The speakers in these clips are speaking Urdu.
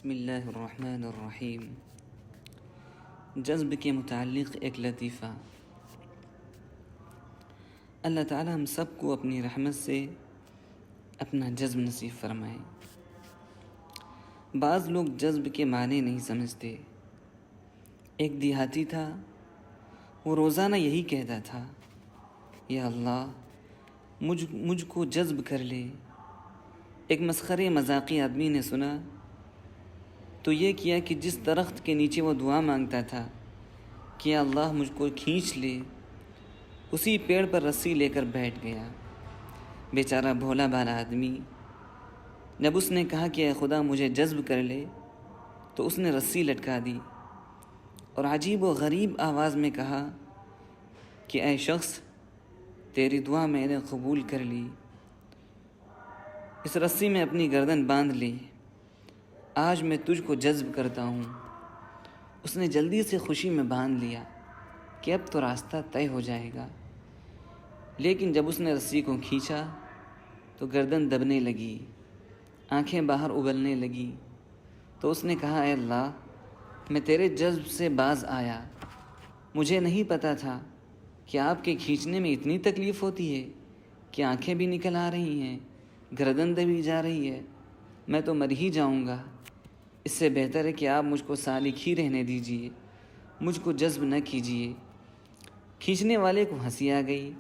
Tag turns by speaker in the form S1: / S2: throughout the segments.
S1: بسم اللہ الرحمن الرحیم۔ جذب کے متعلق ایک لطیفہ۔ اللہ تعالی ہم سب کو اپنی رحمت سے اپنا جذب نصیب فرمائے۔ بعض لوگ جذب کے معنی نہیں سمجھتے۔ ایک دیہاتی تھا، وہ روزانہ یہی کہتا تھا، یا اللہ مجھ کو جذب کر لے۔ ایک مسخرے مذاقی آدمی نے سنا تو یہ کیا کہ جس درخت کے نیچے وہ دعا مانگتا تھا کہ یا اللہ مجھ کو کھینچ لے، اسی پیڑ پر رسی لے کر بیٹھ گیا۔ بیچارہ بھولا بھالا آدمی، جب اس نے کہا کہ اے خدا مجھے جذب کر لے تو اس نے رسی لٹکا دی اور عجیب و غریب آواز میں کہا کہ اے شخص، تیری دعا میں نے قبول کر لی، اس رسی میں اپنی گردن باندھ لی، آج میں تجھ کو جذب کرتا ہوں۔ اس نے جلدی سے خوشی میں باندھ لیا کہ اب تو راستہ طے ہو جائے گا، لیکن جب اس نے رسی کو کھینچا تو گردن دبنے لگی، آنکھیں باہر ابلنے لگی۔ تو اس نے کہا، اے اللہ میں تیرے جذب سے باز آیا، مجھے نہیں پتا تھا کہ آپ کے کھینچنے میں اتنی تکلیف ہوتی ہے کہ آنکھیں بھی نکل آ رہی ہیں، گردن دبی جا رہی ہے، میں تو مر ہی جاؤں گا۔ اس سے بہتر ہے کہ آپ مجھ کو سالک ہی رہنے دیجیے، مجھ کو جذب نہ کیجیے۔ کھینچنے والے کو ہنسی آ گئی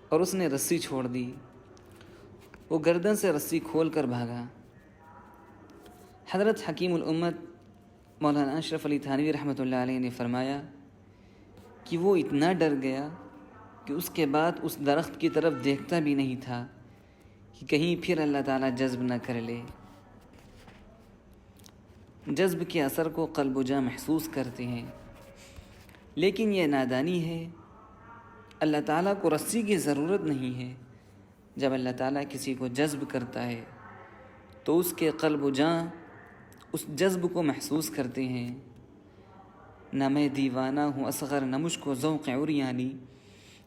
S1: اور اس نے رسی چھوڑ دی۔ وہ گردن سے رسی کھول کر بھاگا۔ حضرت حکیم الامت مولانا اشرف علی تھانوی رحمۃ اللہ علیہ نے فرمایا کہ وہ اتنا ڈر گیا کہ اس کے بعد اس درخت کی طرف دیکھتا بھی نہیں تھا کہ کہیں پھر اللہ تعالیٰ جذب نہ کر لے۔ جذب کے اثر کو قلب و جاں محسوس کرتے ہیں، لیکن یہ نادانی ہے۔ اللہ تعالیٰ کو رسی کی ضرورت نہیں ہے۔ جب اللہ تعالیٰ کسی کو جذب کرتا ہے تو اس کے قلب و جاں اس جذب کو محسوس کرتے ہیں۔ نہ میں دیوانہ ہوں اصغر، نہ مجھ کو ذوق عریانی،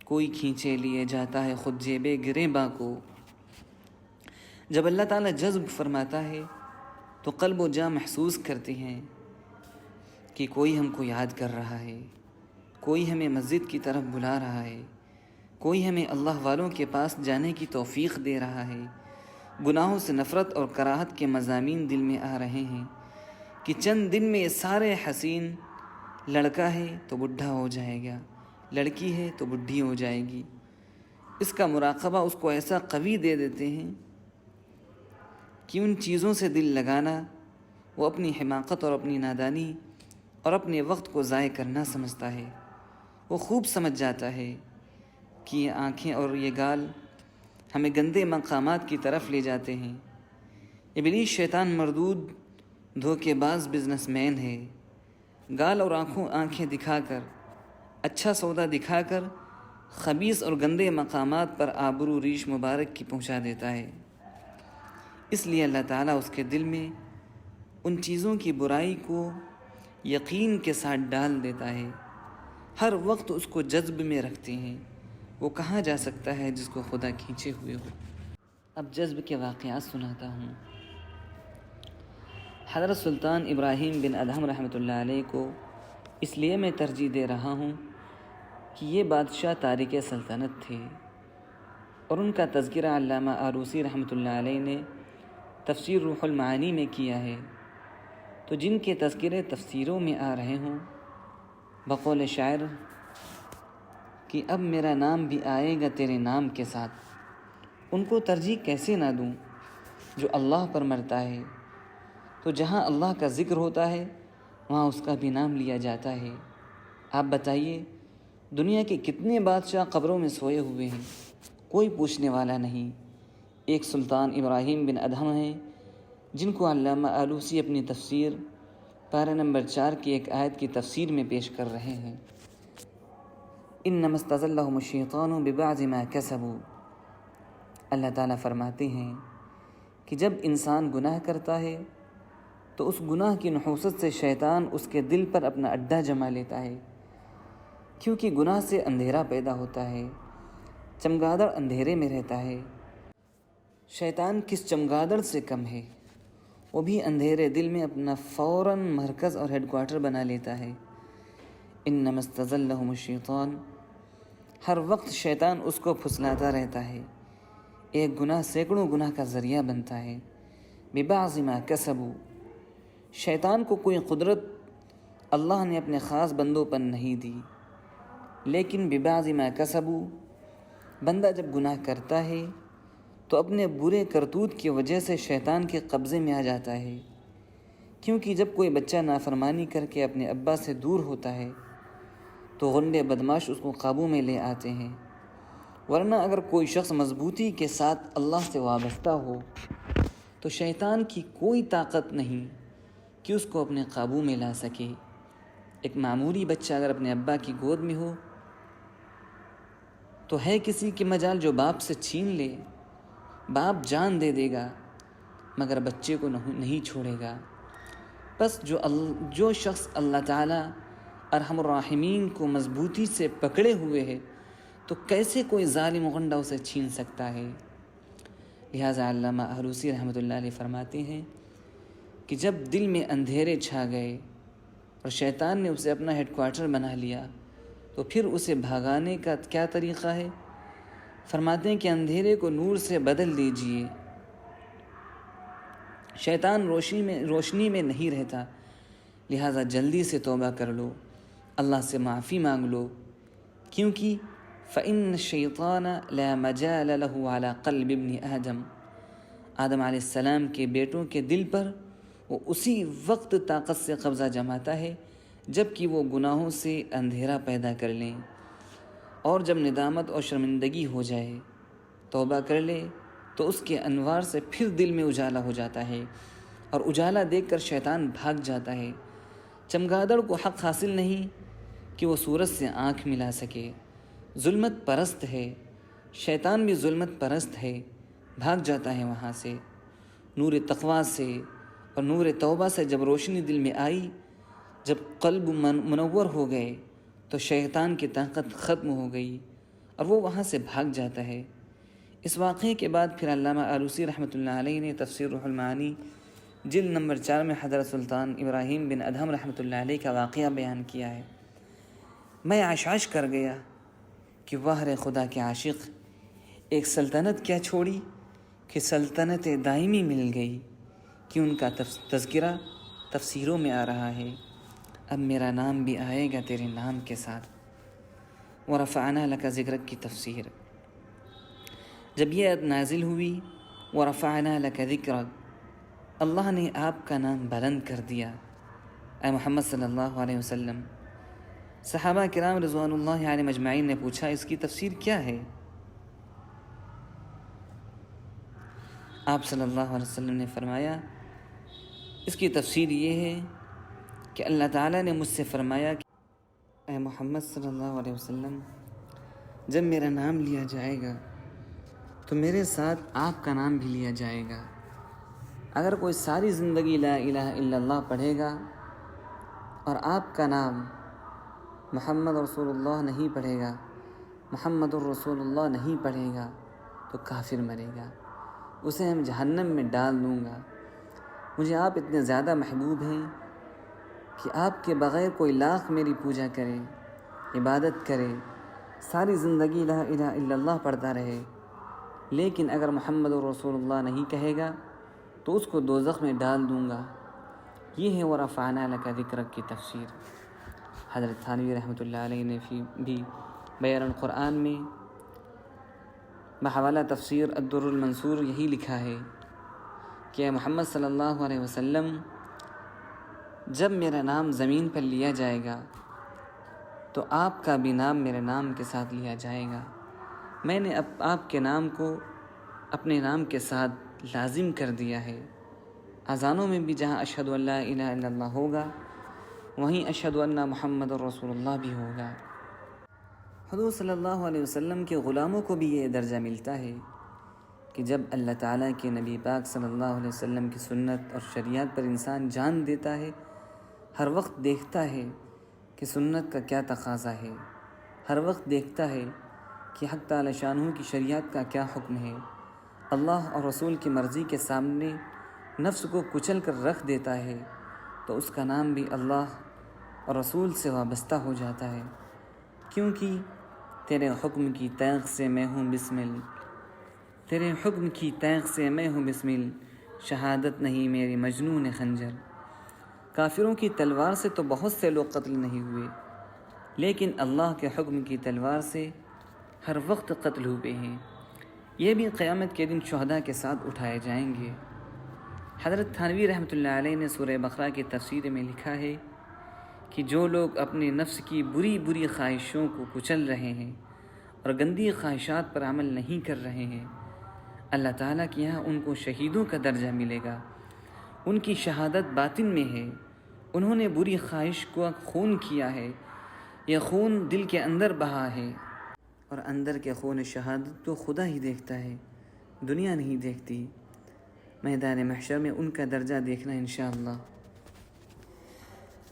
S1: کوئی کھینچے لیے جاتا ہے خود جیب گریباں کو۔ جب اللہ تعالیٰ جذب فرماتا ہے تو قلب و جاں محسوس کرتے ہیں کہ کوئی ہم کو یاد کر رہا ہے، کوئی ہمیں مسجد کی طرف بلا رہا ہے، کوئی ہمیں اللہ والوں کے پاس جانے کی توفیق دے رہا ہے۔ گناہوں سے نفرت اور کراہت کے مضامین دل میں آ رہے ہیں کہ چند دن میں یہ سارے حسین، لڑکا ہے تو بڈھا ہو جائے گا، لڑکی ہے تو بڈھی ہو جائے گی۔ اس کا مراقبہ اس کو ایسا قوی دے دیتے ہیں کہ ان چیزوں سے دل لگانا وہ اپنی حماقت اور اپنی نادانی اور اپنے وقت کو ضائع کرنا سمجھتا ہے۔ وہ خوب سمجھ جاتا ہے کہ یہ آنکھیں اور یہ گال ہمیں گندے مقامات کی طرف لے جاتے ہیں۔ ابلیس شیطان مردود دھوکے باز بزنس مین ہے، گال اور آنکھیں دکھا کر، اچھا سودا دکھا کر خبیث اور گندے مقامات پر آبرو ریش مبارک کی پہنچا دیتا ہے۔ اس لیے اللہ تعالیٰ اس کے دل میں ان چیزوں کی برائی کو یقین کے ساتھ ڈال دیتا ہے، ہر وقت اس کو جذب میں رکھتے ہیں۔ وہ کہاں جا سکتا ہے جس کو خدا کھینچے ہوئے ہو۔ اب جذب کے واقعات سناتا ہوں۔ حضرت سلطان ابراہیم بن ادہم رحمۃ اللہ علیہ کو اس لیے میں ترجیح دے رہا ہوں کہ یہ بادشاہ تارک سلطنت تھے اور ان کا تذکرہ علامہ آلوسی رحمۃ اللہ علیہ نے تفسیر روح المعانی میں کیا ہے۔ تو جن کے تذکرے تفسیروں میں آ رہے ہوں، بقول شاعر کہ اب میرا نام بھی آئے گا تیرے نام کے ساتھ، ان کو ترجیح کیسے نہ دوں جو اللہ پر مرتا ہے۔ تو جہاں اللہ کا ذکر ہوتا ہے وہاں اس کا بھی نام لیا جاتا ہے۔ آپ بتائیے دنیا کے کتنے بادشاہ قبروں میں سوئے ہوئے ہیں، کوئی پوچھنے والا نہیں۔ ایک سلطان ابراہیم بن ادہم ہیں جن کو علامہ آلوسی اپنی تفسیر پارہ نمبر 4 کی ایک آیت کی تفسیر میں پیش کر رہے ہیں۔ انما استزلهم الشیطان ببعض ما کسبوا۔ اللہ تعالیٰ فرماتے ہیں کہ جب انسان گناہ کرتا ہے تو اس گناہ کی نحوست سے شیطان اس کے دل پر اپنا اڈا جما لیتا ہے، کیونکہ گناہ سے اندھیرا پیدا ہوتا ہے، چمگادڑ اندھیرے میں رہتا ہے۔ شیطان کس چمگادڑ سے کم ہے؟ وہ بھی اندھیرے دل میں اپنا فوراً مرکز اور ہیڈ کوارٹر بنا لیتا ہے۔ انما استزلهم الشیطان، ہر وقت شیطان اس کو پھسلاتا رہتا ہے، ایک گناہ سینکڑوں گناہ کا ذریعہ بنتا ہے۔ ببعض ما کسبوا، شیطان کو کوئی قدرت اللہ نے اپنے خاص بندوں پر نہیں دی، لیکن ببعض ما کسبوا، بندہ جب گناہ کرتا ہے تو اپنے برے کرتوت کی وجہ سے شیطان کے قبضے میں آ جاتا ہے، کیونکہ جب کوئی بچہ نافرمانی کر کے اپنے ابا سے دور ہوتا ہے تو غنڈے بدماش اس کو قابو میں لے آتے ہیں، ورنہ اگر کوئی شخص مضبوطی کے ساتھ اللہ سے وابستہ ہو تو شیطان کی کوئی طاقت نہیں کہ اس کو اپنے قابو میں لا سکے۔ ایک معمولی بچہ اگر اپنے ابا کی گود میں ہو تو ہے کسی کی مجال جو باپ سے چھین لے، باپ جان دے دے گا مگر بچے کو نہیں چھوڑے گا۔ بس جو شخص اللہ تعالیٰ ارحم الراحمین کو مضبوطی سے پکڑے ہوئے ہے تو کیسے کوئی ظالم غنڈہ اسے چھین سکتا ہے؟ لہٰذا علامہ آلوسی رحمۃ اللہ علیہ فرماتے ہیں کہ جب دل میں اندھیرے چھا گئے اور شیطان نے اسے اپنا ہیڈ کوارٹر بنا لیا تو پھر اسے بھگانے کا کیا طریقہ ہے؟ فرماتے ہیں کہ اندھیرے کو نور سے بدل دیجئے۔ شیطان روشنی میں نہیں رہتا، لہٰذا جلدی سے توبہ کر لو، اللہ سے معافی مانگ لو، کیونکہ فَإِنَّ الشَّيْطَانَ لَا مَجَالَ لَهُ عَلَى قَلْبِ ابْنِ آدم علیہ السلام کے بیٹوں کے دل پر وہ اسی وقت طاقت سے قبضہ جماتا ہے جب کہ وہ گناہوں سے اندھیرا پیدا کر لیں، اور جب ندامت اور شرمندگی ہو جائے، توبہ کر لے تو اس کے انوار سے پھر دل میں اجالا ہو جاتا ہے، اور اجالا دیکھ کر شیطان بھاگ جاتا ہے۔ چمگادڑ کو حق حاصل نہیں کہ وہ سورج سے آنکھ ملا سکے، ظلمت پرست ہے، شیطان بھی ظلمت پرست ہے، بھاگ جاتا ہے وہاں سے۔ نور تقویٰ سے اور نور توبہ سے جب روشنی دل میں آئی، جب قلب منور ہو گئے تو شیطان کی طاقت ختم ہو گئی اور وہ وہاں سے بھاگ جاتا ہے۔ اس واقعے کے بعد پھر علامہ آلوسی رحمۃ اللہ علیہ نے تفسیر روح المعانی جلد نمبر 4 میں حضرت سلطان ابراہیم بن ادہم رحمۃ اللہ علیہ کا واقعہ بیان کیا ہے۔ میں عشعش کر گیا کہ واہ رے خدا کے عاشق، ایک سلطنت کیا چھوڑی کہ سلطنت دائمی مل گئی، کہ ان کا تذکرہ تفسیروں میں آ رہا ہے۔ اب میرا نام بھی آئے گا تیرے نام کے ساتھ۔ ورفعنا لک ذکرک کی تفسیر، جب یہ آیت نازل ہوئی ورفعنا لک ذکرک، اللہ نے آپ کا نام بلند کر دیا، اے محمد صلی اللہ علیہ وسلم۔ صحابہ کرام رضوان اللہ علیہم اجمعین نے پوچھا اس کی تفسیر کیا ہے؟ آپ صلی اللہ علیہ وسلم نے فرمایا اس کی تفسیر یہ ہے کہ اللہ تعالیٰ نے مجھ سے فرمایا کہ اے محمد صلی اللہ علیہ وسلم، جب میرا نام لیا جائے گا تو میرے ساتھ آپ کا نام بھی لیا جائے گا۔ اگر کوئی ساری زندگی لا الہ الا اللہ پڑھے گا اور آپ کا نام محمد رسول اللہ نہیں پڑھے گا، محمد الرسول اللہ نہیں پڑھے گا تو کافر مرے گا، اسے ہم جہنم میں ڈال دوں گا۔ مجھے آپ اتنے زیادہ محبوب ہیں کہ آپ کے بغیر کوئی لاکھ میری پوجا کرے، عبادت کرے، ساری زندگی لا الہ الا اللہ پڑھتا رہے، لیکن اگر محمد الرسول اللہ نہیں کہے گا تو اس کو دوزخ میں ڈال دوں گا۔ یہ ہے ورفعنا لک ذکرک کی تفسیر۔ حضرت تھانوی رحمۃ اللہ علیہ نے بھی بیان القرآن میں بحوالہ تفسیر الدر المنصور یہی لکھا ہے کہ اے محمد صلی اللہ علیہ وسلم، جب میرا نام زمین پر لیا جائے گا تو آپ کا بھی نام میرے نام کے ساتھ لیا جائے گا۔ میں نے آپ کے نام کو اپنے نام کے ساتھ لازم کر دیا ہے۔ اذانوں میں بھی جہاں اشہد ان لا الہ الا اللہ ہوگا وہیں اشہد ان محمد الرسول اللہ بھی ہوگا۔ حضور صلی اللہ علیہ وسلم کے غلاموں کو بھی یہ درجہ ملتا ہے کہ جب اللہ تعالیٰ کے نبی پاک صلی اللہ علیہ وسلم کی سنت اور شریعت پر انسان جان دیتا ہے، ہر وقت دیکھتا ہے کہ سنت کا کیا تقاضا ہے، ہر وقت دیکھتا ہے کہ حق تعالی شانہ کی شریعت کا کیا حکم ہے، اللہ اور رسول کی مرضی کے سامنے نفس کو کچل کر رکھ دیتا ہے تو اس کا نام بھی اللہ اور رسول سے وابستہ ہو جاتا ہے، کیونکہ تیرے حکم کی تیغ سے میں ہوں بسمل، تیرے حکم کی تیغ سے میں ہوں بسمل، شہادت نہیں میری مجنون خنجر۔ کافروں کی تلوار سے تو بہت سے لوگ قتل نہیں ہوئے، لیکن اللہ کے حکم کی تلوار سے ہر وقت قتل ہوئے ہیں۔ یہ بھی قیامت کے دن شہداء کے ساتھ اٹھائے جائیں گے۔ حضرت تھانوی رحمۃ اللہ علیہ نے سورہ بقرہ کی تفسیر میں لکھا ہے کہ جو لوگ اپنے نفس کی بری بری خواہشوں کو کچل رہے ہیں اور گندی خواہشات پر عمل نہیں کر رہے ہیں، اللہ تعالیٰ کے یہاں ان کو شہیدوں کا درجہ ملے گا۔ ان کی شہادت باطن میں ہے، انہوں نے بری خواہش کو خون کیا ہے، یہ خون دل کے اندر بہا ہے، اور اندر کے خون شہادت کو خدا ہی دیکھتا ہے، دنیا نہیں دیکھتی۔ میدان محشر میں ان کا درجہ دیکھنا انشاءاللہ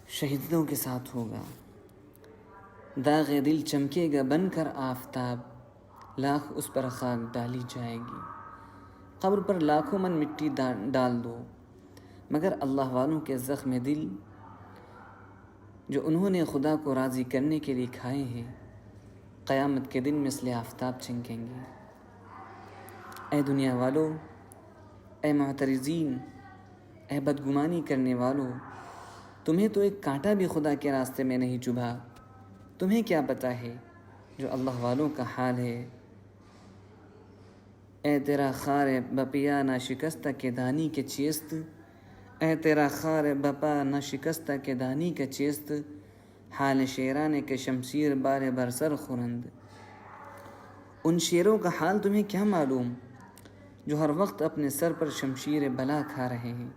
S1: شہیدوں کے ساتھ ہوگا۔ داغ دل چمکے گا بن کر آفتاب، لاکھ اس پر خاک ڈالی جائے گی۔ قبر پر لاکھوں من مٹی ڈال دو، مگر اللہ والوں کے زخم دل جو انہوں نے خدا کو راضی کرنے کے لیے کھائے ہیں، قیامت کے دن مثل آفتاب چمکیں گے۔ اے دنیا والو، اے معترضین، اے بدگمانی کرنے والو، تمہیں تو ایک کانٹا بھی خدا کے راستے میں نہیں چبھا، تمہیں کیا پتہ ہے جو اللہ والوں کا حال ہے۔ اے تیرا خار بپیا نہ شکستہ کے دانی کے چیست، اے تیرا خار بپا نہ شکستہ کے دانی کے چیست، حال شیرانے کے شمشیر بار برسر خورند۔ ان شیروں کا حال تمہیں کیا معلوم جو ہر وقت اپنے سر پر شمشیر بلا کھا رہے ہیں،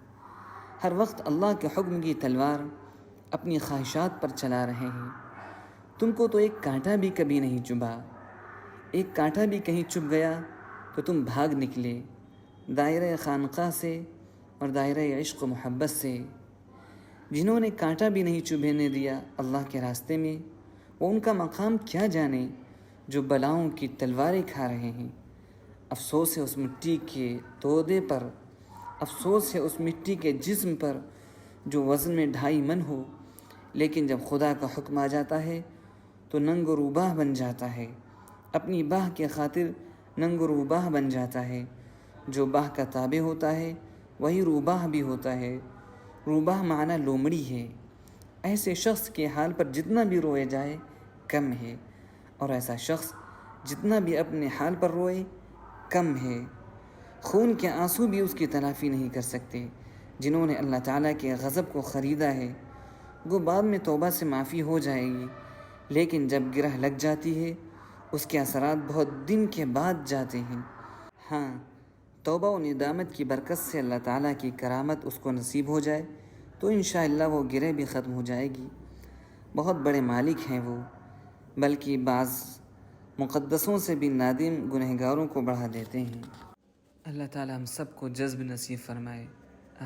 S1: ہر وقت اللہ کے حکم کی تلوار اپنی خواہشات پر چلا رہے ہیں۔ تم کو تو ایک کانٹا بھی کبھی نہیں چبھا، ایک کانٹا بھی کہیں چبھ گیا تو تم بھاگ نکلے دائرہ خانقاہ سے اور دائرہ عشق و محبت سے۔ جنہوں نے کانٹا بھی نہیں چبھنے دیا اللہ کے راستے میں، وہ ان کا مقام کیا جانے جو بلاؤں کی تلواریں کھا رہے ہیں۔ افسوس ہے اس مٹی کے تودے پر، افسوس ہے اس مٹی کے جسم پر جو وزن میں 2.5 من ہو، لیکن جب خدا کا حکم آ جاتا ہے تو ننگ و روباہ بن جاتا ہے، اپنی باہ کے خاطر ننگ و روباہ بن جاتا ہے۔ جو باہ کا تابع ہوتا ہے وہی روباہ بھی ہوتا ہے۔ روباہ معنی لومڑی ہے۔ ایسے شخص کے حال پر جتنا بھی روئے جائے کم ہے، اور ایسا شخص جتنا بھی اپنے حال پر روئے کم ہے۔ خون کے آنسو بھی اس کی تلافی نہیں کر سکتے۔ جنہوں نے اللہ تعالیٰ کے غضب کو خریدا ہے، وہ بعد میں توبہ سے معافی ہو جائے گی، لیکن جب گرہ لگ جاتی ہے اس کے اثرات بہت دن کے بعد جاتے ہیں۔ ہاں، توبہ و ندامت کی برکت سے اللہ تعالیٰ کی کرامت اس کو نصیب ہو جائے تو انشاءاللہ وہ گرہ بھی ختم ہو جائے گی۔ بہت بڑے مالک ہیں وہ، بلکہ بعض مقدسوں سے بھی نادم گنہگاروں کو بڑھا دیتے ہیں۔ اللہ تعالیٰ ہم سب کو جذب نصیب فرمائے۔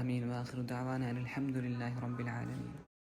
S1: آمین، وآخر دعوانا ان الحمد للہ رب العالمین۔